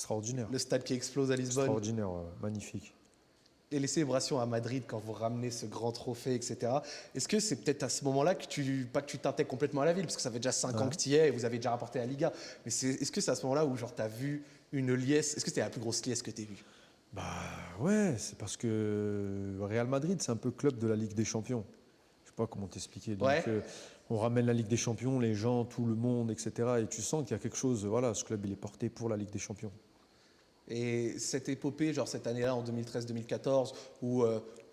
extraordinaire. Le stade qui explose à Lisbonne. Extraordinaire, magnifique. Et les célébrations à Madrid quand vous ramenez ce grand trophée, etc. Est-ce que c'est peut-être à ce moment-là pas que tu t'intègres complètement à la ville, parce que ça fait déjà 5 ans que tu y es et vous avez déjà rapporté la Liga, mais est-ce que c'est à ce moment-là où genre t'as vu une liesse, est-ce que c'était la plus grosse liesse que t'aies vue? Bah ouais, c'est parce que Real Madrid, c'est un peu club de la Ligue des Champions. Je sais pas comment t'expliquer. Donc, Ouais. on ramène la Ligue des Champions, les gens, tout le monde, etc. Et tu sens qu'il y a quelque chose. Voilà, ce club, il est porté pour la Ligue des Champions. Et cette épopée, genre cette année-là, en 2013-2014, où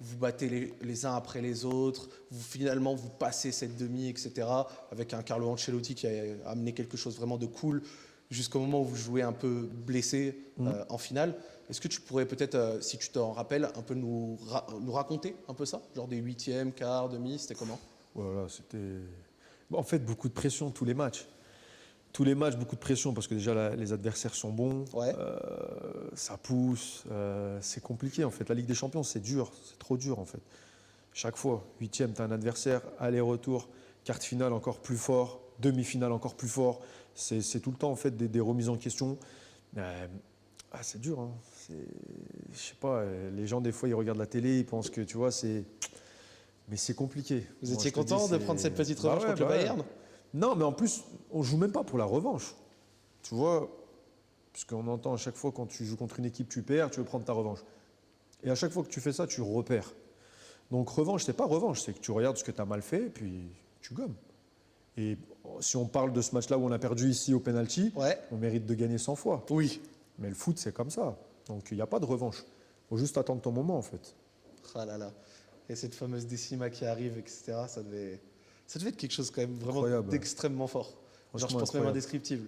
vous battez les uns après les autres, finalement vous passez cette demi, etc., avec un Carlo Ancelotti qui a amené quelque chose vraiment de cool, jusqu'au moment où vous jouez un peu blessé en finale. Est-ce que tu pourrais peut-être, si tu t'en rappelles, un peu nous raconter un peu ça? Genre des huitièmes, quarts, demi, c'était comment? Voilà, c'était. Bon, en fait, beaucoup de pression tous les matchs. Tous les matchs, beaucoup de pression parce que déjà les adversaires sont bons, Ouais. ça pousse, c'est compliqué en fait. La Ligue des Champions, c'est dur, c'est trop dur en fait. Chaque fois, huitième, tu as un adversaire, aller-retour, quart de finale encore plus fort, demi-finale encore plus fort. C'est tout le temps en fait des remises en question. C'est dur, hein. Je sais pas, les gens des fois ils regardent la télé, ils pensent que tu vois, mais c'est compliqué. Vous Moi, étiez je te dis, content de prendre cette petite revanche contre le ouais. Bayern? Non, mais en plus, on joue même pas pour la revanche. Tu vois, parce qu'on entend à chaque fois quand tu joues contre une équipe, tu perds, tu veux prendre ta revanche. Et à chaque fois que tu fais ça, tu repères. Donc revanche, c'est pas revanche, c'est que tu regardes ce que tu as mal fait, puis tu gommes. Et si on parle de ce match-là où on a perdu ici au penalty, Ouais. on mérite de gagner 100 fois. Oui. Mais le foot, c'est comme ça. Donc il n'y a pas de revanche. Il faut juste attendre ton moment, en fait. Ah là là. Et cette fameuse décima qui arrive, etc., ça devait être quelque chose quand même vraiment Incroyable. d'extrêmement fort. Genre, je Franchement, pense même incroyable. indescriptible.